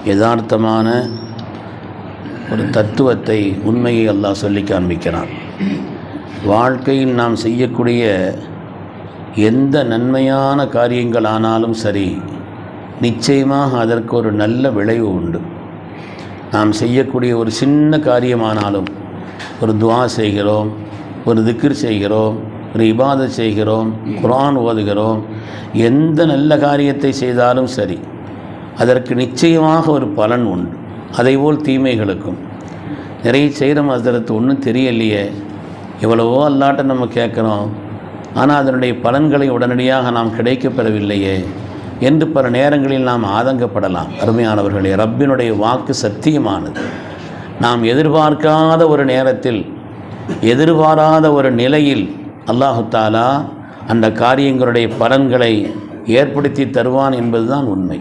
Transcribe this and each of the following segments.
யதார்த்தமான ஒரு தத்துவத்தை, உண்மையை அல்லாஹ் சொல்லி காண்பிக்கிறான். வாழ்க்கையில் நாம் செய்யக்கூடிய எந்த நன்மையான காரியங்கள் ஆனாலும் சரி, நிச்சயமாக அதற்கு ஒரு நல்ல விளைவு உண்டு. நாம் செய்யக்கூடிய ஒரு சின்ன காரியமானாலும், ஒரு துஆ செய்கிறோம், ஒரு திக்ர் செய்கிறோம், ஒரு இபாதத் செய்கிறோம், குர்ஆன் ஓதுகிறோம், எந்த நல்ல காரியத்தை செய்தாலும் சரி அதற்கு நிச்சயமாக ஒரு பலன் உண்டு. அதேபோல் தீமைகளுக்கும் நிறைய செய்கிறோம், அதற்கு ஒன்றும் தெரியலையே, எவ்வளவோ அல்லாட்ட நம்ம கேட்குறோம், ஆனால் அதனுடைய பலன்களை உடனடியாக நாம் கிடைக்கப்பெறவில்லையே என்று பல நேரங்களில் நாம் ஆதங்கப்படலாம். அருமையானவர்களே, ரப்பினுடைய வாக்கு சத்தியமானது. நாம் எதிர்பார்க்காத ஒரு நேரத்தில், எதிர்பாராத ஒரு நிலையில் அல்லாஹு தஆலா அந்த காரியங்களுடைய பலன்களை ஏற்படுத்தி தருவான் என்பதுதான் உண்மை.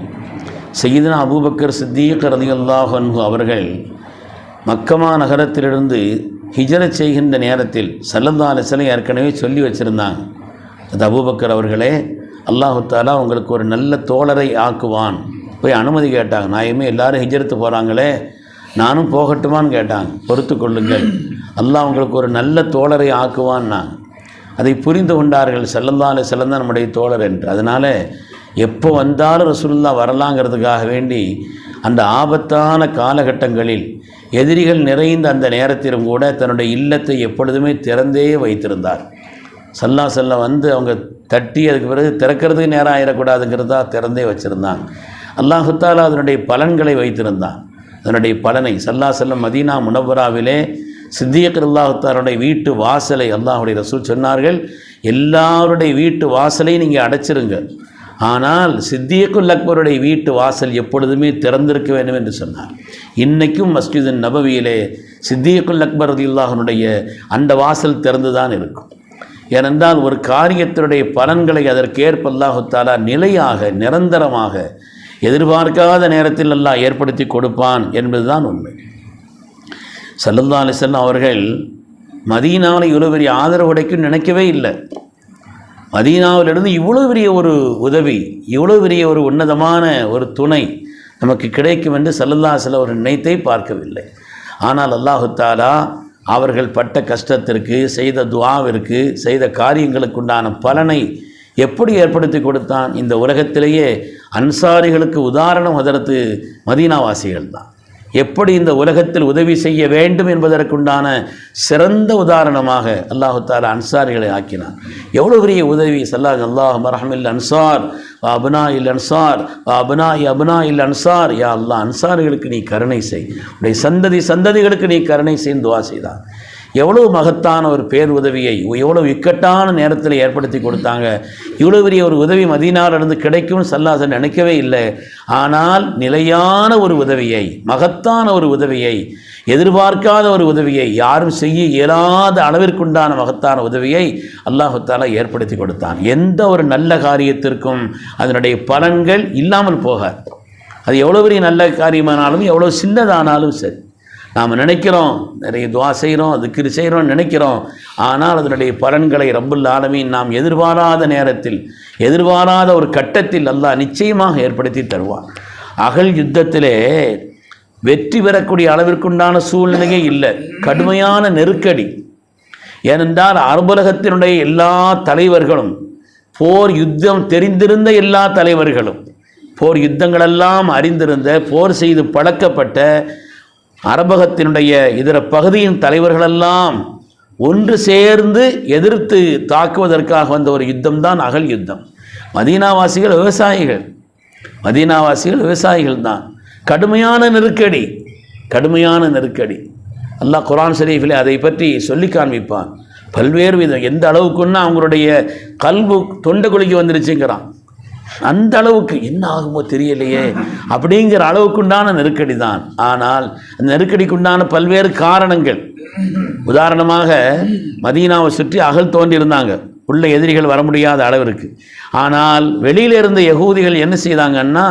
சய்யிதுனா அபூபக்கர் சித்தீக் ரலியல்லாஹு அன்ஹு அவர்கள் மக்கமா நகரத்திலிருந்து ஹிஜ்ரத் செய்கின்ற நேரத்தில் ஸல்லல்லாஹு அலைஹி வஸல்லம் ஏற்கனவே சொல்லி வச்சுருந்தாங்க, அது அபூபக்கர் அவர்களே, அல்லாஹு தஆலா உங்களுக்கு ஒரு நல்ல தோழரை ஆக்குவான். போய் அனுமதி கேட்டாங்க. நான் எல்லாரும் ஹிஜ்ரத்து போகிறாங்களே, நானும் போகட்டுமான்னு கேட்டாங்க. பொறுத்து கொள்ளுங்கள், அல்லாஹ் உங்களுக்கு ஒரு நல்ல தோழரை ஆக்குவான்னா அதை புரிந்து கொண்டார்கள். ஸல்லல்லாஹு அலைஹி வஸல்லம் தான் நம்முடைய தோழர் என்று. அதனால் எப்போ வந்தாலும் ரசூலுல்லாஹ் வரலாங்கிறதுக்காக வேண்டி அந்த ஆபத்தான காலகட்டங்களில், எதிரிகள் நிறைந்த அந்த நேரத்திலும் கூட தன்னுடைய இல்லத்தை எப்பொழுதுமே திறந்தே வைத்திருந்தார். ஸல்லல்லாஹு அலைஹி வஸல்லம் வந்து அவங்க தட்டி அதுக்கு பிறகு திறக்கிறதுக்கு நேரம் ஆயிடக்கூடாதுங்கிறதா திறந்தே வச்சுருந்தாங்க. அல்லாஹு தஆலா அதனுடைய பலன்களை வைத்திருந்தான். அதனுடைய பலனை ஸல்லல்லாஹு அலைஹி வஸல்லம் மதீனா முனவ்வராவிலே சித்தீக் ரலியல்லாஹு தஆலாவுடைய வீட்டு வாசலை அல்லாஹ்வுடைய ரசூல் சொன்னார்கள், எல்லாருடைய வீட்டு வாசலையும் நீங்கள் அடைச்சிருங்க, ஆனால் சித்தீக்குல் அக்பருடைய வீட்டு வாசல் எப்பொழுதுமே திறந்திருக்க வேண்டும் என்று சொன்னார். இன்றைக்கும் மஸ்ஜிது நபவியிலே சித்தீக்குல் அக்பர் ரலியல்லாஹு அன்ஹுடைய அந்த வாசல் திறந்து தான் இருக்கும். ஏனென்றால் ஒரு காரியத்தினுடைய பலன்களை அதற்கேற்ப அல்லாஹு தஆலா நிலையாக, நிரந்தரமாக, எதிர்பார்க்காத நேரத்தில் அல்லாஹ் ஏற்படுத்தி கொடுப்பான் என்பதுதான் உண்மை. ஸல்லல்லாஹு அலைஹி வஸல்லம் அவர்கள் மதீனாவில் இவ்வளோ பெரிய ஆதரவு கிடைக்கும் நினைக்கவே இல்லை. மதீனாவிலிருந்து இவ்வளோ பெரிய ஒரு உதவி, இவ்வளோ பெரிய ஒரு உன்னதமான ஒரு துணை நமக்கு கிடைக்கும் என்று ஸல்லல்லாஹு அலைஹி வஸல்லம் அவர் நினைத்தே பார்க்கவில்லை. ஆனால் அல்லாஹு தஆலா அவர்கள் பட்ட கஷ்டத்திற்கு, செய்த துஆவிற்கு, செய்த காரியங்களுக்குண்டான பலனை எப்படி ஏற்படுத்தி கொடுத்தான்? இந்த உலகத்திலேயே அன்சாரிகளுக்கு உதாரணம் ஹதரத்து மதீனாவாசிகள் தான். எப்படி இந்த உலகத்தில் உதவி செய்ய வேண்டும் என்பதற்குண்டான சிறந்த உதாரணமாக அல்லாஹு தஆலா அன்சாரிகளை ஆக்கினான். எவ்வளோ பெரிய உதவி! ஸல்லல்லாஹு அல்லாஹும்ம ரஹ்மில் அன்சார் வ அப்னாஇல் அன்சார் வ அப்னாஇ அப்னாஇல் அன்சார். யா அல்லாஹ், அன்சாரிகளுக்கு நீ கருணை செய், உடைய சந்ததிகளுக்கு நீ கருணை செய்து துஆ செய்தான். எவ்வளோ மகத்தான ஒரு பேர் உதவியை எவ்வளோ இக்கட்டான நேரத்தில் ஏற்படுத்தி கொடுத்தாங்க. இவ்வளோ பெரிய ஒரு உதவி மதீனாவிலிருந்து கிடைக்கும்னு ஸல்லல்லாஹு அலைஹி வஸல்லம் நினைக்கவே இல்லை. ஆனால் நிலையான ஒரு உதவியை, மகத்தான ஒரு உதவியை, எதிர்பார்க்காத ஒரு உதவியை, யாரும் செய்ய இயலாத அளவிற்குண்டான மகத்தான உதவியை அல்லாஹு தஆலா ஏற்படுத்தி கொடுத்தான். எந்த ஒரு நல்ல காரியத்திற்கும் அதனுடைய பலன்கள் இல்லாமல் போகாது. அது எவ்வளோ பெரிய நல்ல காரியமானாலும், எவ்வளோ சின்னதானாலும் சரி, நாம் நினைக்கிறோம், நிறைய துஆ செய்கிறோம், திக்ர் செய்கிறோம் நினைக்கிறோம், ஆனால் அதனுடைய பலன்களை ரப்புல் ஆலமீன் நாம் எதிர்பாராத நேரத்தில், எதிர்பாராத ஒரு கட்டத்தில் அல்லாஹ் நிச்சயமாக ஏற்படுத்தி தருவான். அகல் யுத்தத்திலே வெற்றி பெறக்கூடிய அளவிற்குண்டான சூழ்நிலையே இல்லை. கடுமையான நெருக்கடி. ஏனென்றால் அரபுலகத்தினுடைய எல்லா தலைவர்களும், போர் யுத்தம் தெரிந்திருந்த எல்லா தலைவர்களும், போர் யுத்தங்களெல்லாம் அறிந்திருந்த, போர் செய்து பழக்கப்பட்ட அரபகத்தினுடைய இதர பகுதியின் தலைவர்களெல்லாம் ஒன்று சேர்ந்து எதிர்த்து தாக்குவதற்காக வந்த ஒரு யுத்தம் தான் அகல் யுத்தம். மதீனாவாசிகள் விவசாயிகள் தான். கடுமையான நெருக்கடி. அல்லாஹ் குர்ஆன் ஷரீஃபிலே அதை பற்றி சொல்லி காண்பிப்பான். பல்வேறு விதம், எந்த அளவுக்குன்னா அவங்களுடைய கல்பு தொண்டை குலுக்கி வந்துருச்சுங்கிறான். அந்த அளவுக்கு என்ன ஆகுமோ தெரியலையே அப்படிங்கிற அளவுக்குண்டான நெருக்கடி தான். ஆனால் அந்த நெருக்கடிக்குண்டான பல்வேறு காரணங்கள். உதாரணமாக மதீனாவை சுற்றி அகல் தோன்றியிருந்தாங்க, உள்ள எதிரிகள் வர முடியாத அளவிற்கு. ஆனால் வெளியில் இருந்த யகூதிகள் என்ன செய்தாங்கன்னா,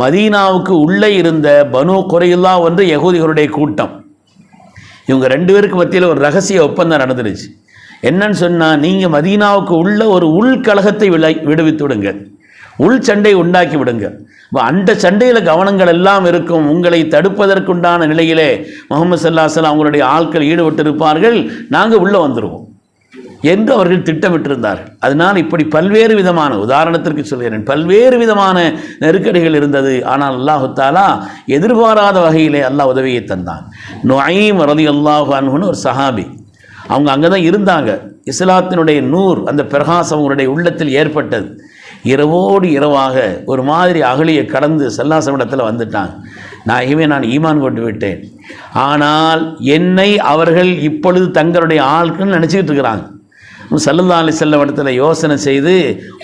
மதீனாவுக்கு உள்ளே இருந்த பனு குறையில்லா வந்து யகூதிகளுடைய கூட்டம், இவங்க ரெண்டு பேருக்கு மத்தியில் ஒரு ரகசிய ஒப்பந்தம் நடந்துருச்சு. என்னன்னு சொன்னால், நீங்கள் மதீனாவுக்கு உள்ள ஒரு உள்கலகத்தை விடுவித்து விடுங்க, உள் சண்டை உண்டாக்கி விடுங்க. அந்த சண்டையில் கவனங்கள் எல்லாம் இருக்கும். உங்களை தடுப்பதற்குண்டான நிலையிலே முகமது ஸல்லல்லாஹு அலைஹி வஸல்லம் அவங்களுடைய ஆட்கள் ஈடுபட்டு இருப்பார்கள், நாங்கள் உள்ளே வந்துடுவோம் என்று அவர்கள் திட்டமிட்டிருந்தார்கள். அதனால் இப்படி பல்வேறு விதமான, உதாரணத்திற்கு சொல்கிறேன், பல்வேறு விதமான நெருக்கடிகள் இருந்தது. ஆனால் அல்லாஹு தஆலா எதிர்பாராத வகையிலே அல்லாஹ் உதவியை தந்தான். நுஐம் ரலியல்லாஹு அன்ஹுன்னு ஒரு சஹாபி, அவங்க அங்கே தான் இருந்தாங்க. இஸ்லாத்தினுடைய நூர், அந்த பிரகாசம் அவங்களுடைய உள்ளத்தில் ஏற்பட்டது. இரவோடு இரவாக ஒரு மாதிரி அகலியை கடந்து ஸல்லல்லாஹு வந்துட்டாங்க. நான் ஈமான் கொண்டு விட்டேன், ஆனால் என்னை அவர்கள் இப்பொழுது தங்களுடைய ஆட்கள் நினச்சிக்கிட்டு இருக்கிறாங்க. ஸல்லல்லாஹு அலைஹி வஸல்லம் யோசனை செய்து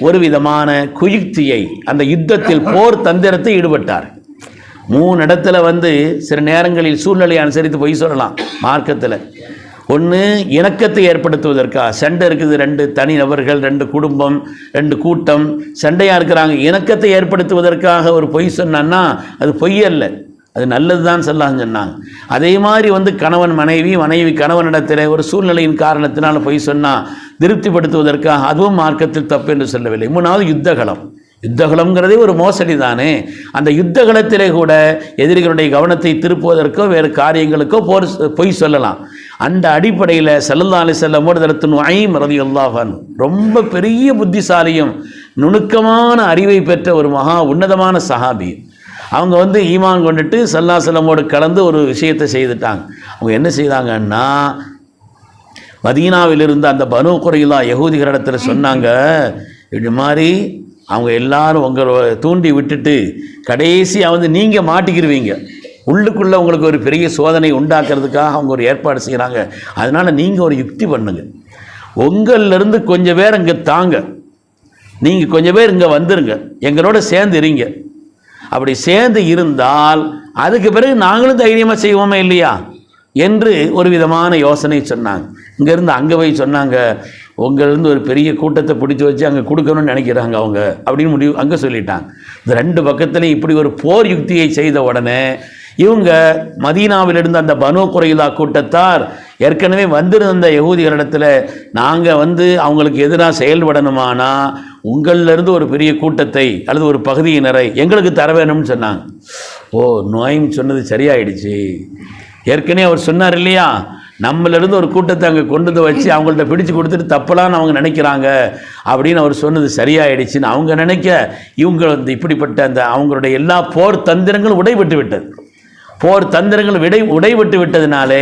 ஒரு விதமான குயுக்தியை, அந்த யுத்தத்தில் போர் தந்திரத்தை ஈடுபட்டார். 3 இடத்துல சில நேரங்களில் சூழ்நிலையை அனுசரித்து போய் சொல்லலாம் மார்க்கத்தில். ஒன்று, இணக்கத்தை ஏற்படுத்துவதற்காக. சண்டை இருக்குது, 2 தனி நபர்கள், 2 குடும்பம், 2 கூட்டம் சண்டையாக இருக்கிறாங்க. இணக்கத்தை ஏற்படுத்துவதற்காக ஒரு பொய் சொன்னான்னா அது பொய் அல்ல, அது நல்லது தான் சொல்லலாம்னு சொன்னாங்க. அதே மாதிரி கணவன் மனைவி, மனைவி கணவனிடத்தில் ஒரு சூழ்நிலையின் காரணத்தினால் பொய் சொன்னால் திருப்திப்படுத்துவதற்காக, அதுவும் மார்க்கத்தில் தப்பு என்று சொல்லவில்லை. 3வது யுத்தகலம். யுத்தகலம்ங்கிறதே ஒரு மோசடி தானே. அந்த யுத்தகலத்திலே கூட எதிரிகளுடைய கவனத்தை திருப்புவதற்கோ வேறு காரியங்களுக்கோ பொய் சொல்லலாம். அந்த அடிப்படையில் ஸல்லல்லாஹு அலைஹி வஸல்லம் நுஐம் ரலியல்லாஹு அன்ஹு ரொம்ப பெரிய புத்திசாலியும் நுணுக்கமான அறிவை பெற்ற ஒரு மகா உன்னதமான சஹாபி. அவங்க ஈமான் கொண்டுட்டு ஸல்லல்லாஹு அலைஹி வஸல்லம் கலந்து ஒரு விஷயத்தை செய்துட்டாங்க. அவங்க என்ன செய்தாங்கன்னா, மதீனாவில் இருந்த அந்த பனு குறைலா யகூதிகளிடத்தில் சொன்னாங்க, இது மாதிரி அவங்க எல்லாரும் உங்களை தூண்டி விட்டுட்டு கடைசியாக நீங்கள் மாட்டிக்கிடுவீங்க, உள்ளுக்குள்ளே உங்களுக்கு ஒரு பெரிய சோதனை உண்டாக்குறதுக்காக அவங்க ஒரு ஏற்பாடு செய்கிறாங்க. அதனால் நீங்கள் ஒரு யுக்தி பண்ணுங்க, உங்களிலிருந்து கொஞ்சம் பேர் இங்கே தாங்க, நீங்கள் கொஞ்சம் பேர் இங்கே வந்துருங்க, எங்களோட சேர்ந்து இருங்க. அப்படி சேர்ந்து இருந்தால் அதுக்கு பிறகு நாங்களும் தைரியமாக செய்வோமே இல்லையா என்று ஒரு விதமான யோசனை சொன்னாங்க. இங்கேருந்து அங்கே போய் சொன்னாங்க, உங்களிருந்து ஒரு பெரிய கூட்டத்தை பிடிச்சி வச்சு அங்கே கொடுக்கணும்னு நினைக்கிறாங்க அவங்க அப்படின்னு முடிவு அங்கே சொல்லிட்டாங்க. இந்த 2 பக்கத்துலையும் இப்படி ஒரு போர் யுக்தியை செய்த உடனே இவங்க மதீனாவிலிருந்து அந்த பனு குறைலா கூட்டத்தார் ஏற்கனவே வந்திருந்த யகூதிகளிடத்தில், நாங்கள் அவங்களுக்கு எதிராக செயல்படணுமானா உங்களிலிருந்து ஒரு பெரிய கூட்டத்தை அல்லது ஒரு பகுதியினரை எங்களுக்கு தர வேணும்னு சொன்னாங்க. ஓ, நுஐம் சொன்னது சரியாயிடுச்சு. ஏற்கனவே அவர் சொன்னார் இல்லையா, நம்மளிருந்து ஒரு கூட்டத்தை அங்கே கொண்டு வச்சு அவங்கள்ட்ட பிடிச்சு கொடுத்துட்டு தப்பலான்னு அவங்க நினைக்கிறாங்க அப்படின்னு அவர் சொன்னது சரியாயிடுச்சுன்னு அவங்க நினைக்க, இவங்க இப்படிப்பட்ட அந்த அவங்களுடைய எல்லா போர் தந்திரங்களும் உடைபட்டு விட்டது. போர் தந்திரங்கள் உடைபட்டு விட்டதினாலே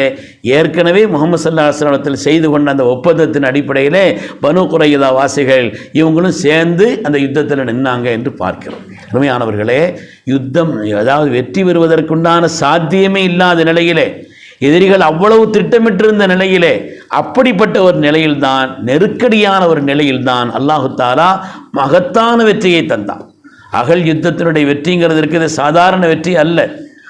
ஏற்கனவே முகமது ஸல்லல்லாஹு அலைஹி வஸல்லம் செய்து கொண்ட அந்த ஒப்பந்தத்தின் அடிப்படையிலே பனு குறைலா வாசிகள் இவங்களும் சேர்ந்து அந்த யுத்தத்தில் நின்னாங்க என்று பார்க்கிறோம். உண்மையானவர்களே, யுத்தம் அதாவது வெற்றி பெறுவதற்குண்டான சாத்தியமே இல்லாத நிலையிலே, எதிரிகள் அவ்வளவு திட்டமிட்டிருந்த நிலையிலே, அப்படிப்பட்ட ஒரு நிலையில்தான், நெருக்கடியான ஒரு நிலையில்தான் அல்லாஹு தஆலா மகத்தான வெற்றியை தந்தான். அகல் யுத்தத்தினுடைய வெற்றிங்கிறது இருக்குது, சாதாரண வெற்றி அல்ல.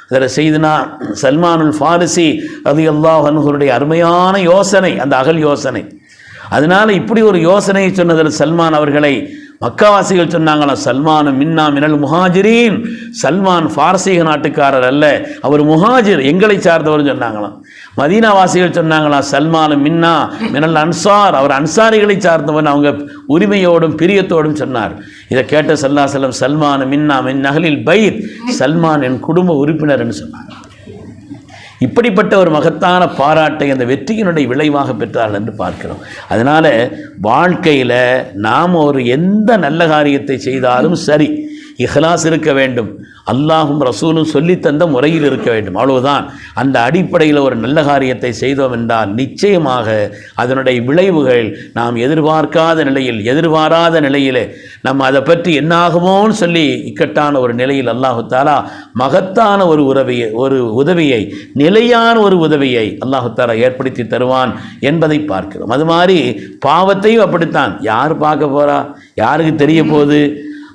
அதில் செய்தனா சல்மானுல் ஃபாரிசி ரலியல்லாஹு அன்ஹுடைய அருமையான யோசனை, அந்த அகல் யோசனை. அதனால் இப்படி ஒரு யோசனையை சொன்னதில் சல்மான் அவர்களை மக்காவாசிகள் சொன்னாங்களாம், சல்மான் மின்னா மினல் முஹாஜிரீன், சல்மான் பாரசீக நாட்டுக்காரர் அல்ல, அவர் முஹாஜிர், எங்களை சார்ந்தவர் சொன்னாங்களாம். மதீனாவாசிகள் சொன்னாங்களாம், சல்மான் மின்னா மினல் அன்சார், அவர் அன்சாரிகளை சார்ந்தவன், அவங்க உரிமையோடும் பிரியத்தோடும் சொன்னார். இதை கேட்ட ஸல்லல்லாஹு அலைஹி வஸல்லம், சல்மான் மின்னா மின் அஹ்லில் பைத், சல்மான் என் குடும்ப உறுப்பினர் என்று சொன்னார். இப்படிப்பட்ட ஒரு மகத்தான பாராட்டை அந்த வெற்றியினுடைய விளைவாக பெற்றார்கள் என்று பார்க்கிறோம். அதனால் வாழ்க்கையில் நாம் ஒரு எந்த நல்ல காரியத்தை செய்தாலும் சரி, இஹ்லாஸ் இருக்க வேண்டும், அல்லாஹும் ரசூலும் சொல்லித்தந்த முறையில் இருக்க வேண்டும், அவ்வளவுதான். அந்த அடிப்படையில் ஒரு நல்ல காரியத்தை செய்தோம் என்றால் நிச்சயமாக அதனுடைய விளைவுகள் நாம் எதிர்பார்க்காத நிலையில், எதிர்பாராத நிலையில் நம்ம அதை பற்றி என்னாகுமோன்னு சொல்லி இக்கட்டான ஒரு நிலையில் அல்லாஹு தஆலா மகத்தான ஒரு உதவியை நிலையான ஒரு உதவியை அல்லாஹு தஆலா ஏற்படுத்தி தருவான் என்பதை பார்க்கிறோம். அது மாதிரி பாவத்தையும் அப்படித்தான். யார் பார்க்க போகிறா, யாருக்கு தெரிய போகுது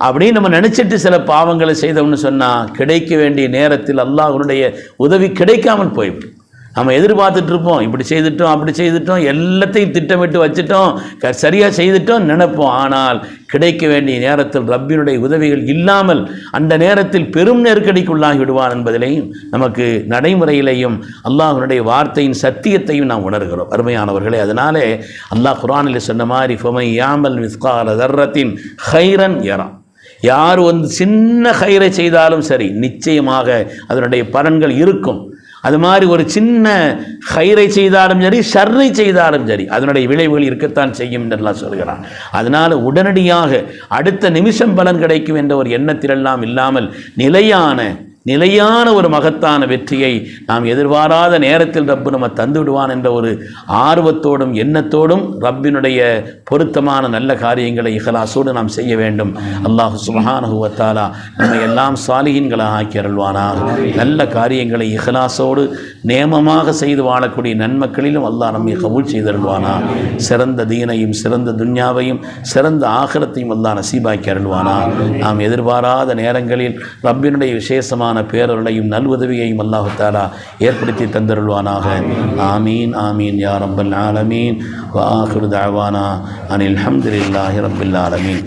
அப்படின்னு நம்ம நினச்சிட்டு சில பாவங்களை செய்தோம்னு சொன்னால் கிடைக்க வேண்டிய நேரத்தில் அல்லாஹ்வுடைய உதவி கிடைக்காமல் போய்விடும். நம்ம எதிர்பார்த்துட்டு இருப்போம், இப்படி செய்துட்டோம் அப்படி செய்துட்டோம், எல்லாத்தையும் திட்டமிட்டு வச்சுட்டோம், சரியாக செய்துட்டோம் நினைப்போம். ஆனால் கிடைக்க வேண்டிய நேரத்தில் ரப்பினுடைய உதவிகள் இல்லாமல் அந்த நேரத்தில் பெரும் நெருக்கடிக்குள்ளாகி விடுவான் என்பதிலையும் நமக்கு நடைமுறையிலையும் அல்லாஹ்வுடைய வார்த்தையின் சத்தியத்தையும் நாம் உணர்கிறோம். அருமையானவர்களே, அதனாலே அல்லாஹ் குர்ஆனில் சொன்ன மாதிரி ஃபமை யாமல் மிஸ்கால தர்ரத்தின் ஹைரன் யரா, யார் வந்து சின்ன கயிறை செய்தாலும் சரி நிச்சயமாக அதனுடைய பலன்கள் இருக்கும். அது மாதிரி ஒரு சின்ன கயிறை செய்தாலும் சரி, ஷர்ரை செய்தாலும் சரி, அதனுடைய விளைவுகள் இருக்கத்தான் செய்யும் என்றெல்லாம் சொல்கிறான். அதனால் உடனடியாக அடுத்த நிமிஷம் பலன் கிடைக்கும் என்ற ஒரு எண்ணத்திலெல்லாம் இல்லாமல் நிலையான ஒரு மகத்தான வெற்றியை நாம் எதிர்பாராத நேரத்தில் ரப்பு நம்ம தந்து விடுவான் என்ற ஒரு ஆர்வத்தோடும் எண்ணத்தோடும் ரப்பினுடைய பொருத்தமான நல்ல காரியங்களை இஹ்லாஸோடு நாம் செய்ய வேண்டும். அல்லாஹ் சுப்ஹானஹு வ தஆலா நம்மை எல்லாம் சாலிஹீன்களாக ஆக்கி அருள்வானாக. நல்ல காரியங்களை இஹ்லாஸோடு நேமமாக செய்து வாழக்கூடிய நன்மக்களிலும் அல்லாஹ் நம்மை கபூல் செய்தருள்வானாக. சிறந்த தீனையும் சிறந்த துன்யாவையும் சிறந்த ஆகிரத்தையும் அல்லாஹ் நசீபாக்கி அருள்வானாக. நாம் எதிர்பாராத நேரங்களில் ரப்பினுடைய விசேஷமான பேரருளையும் நல்வுதவியையும் அல்லாஹ் தஆலா ஏற்படுத்தி தந்தருள்வானாக. ஆமீன் ஆமீன் யா ரப்பல் ஆலமீன். வ ஆகிரு தஅவானா அனில் ஹம்துலில்லாஹி ரப்பில் ஆலமீன்.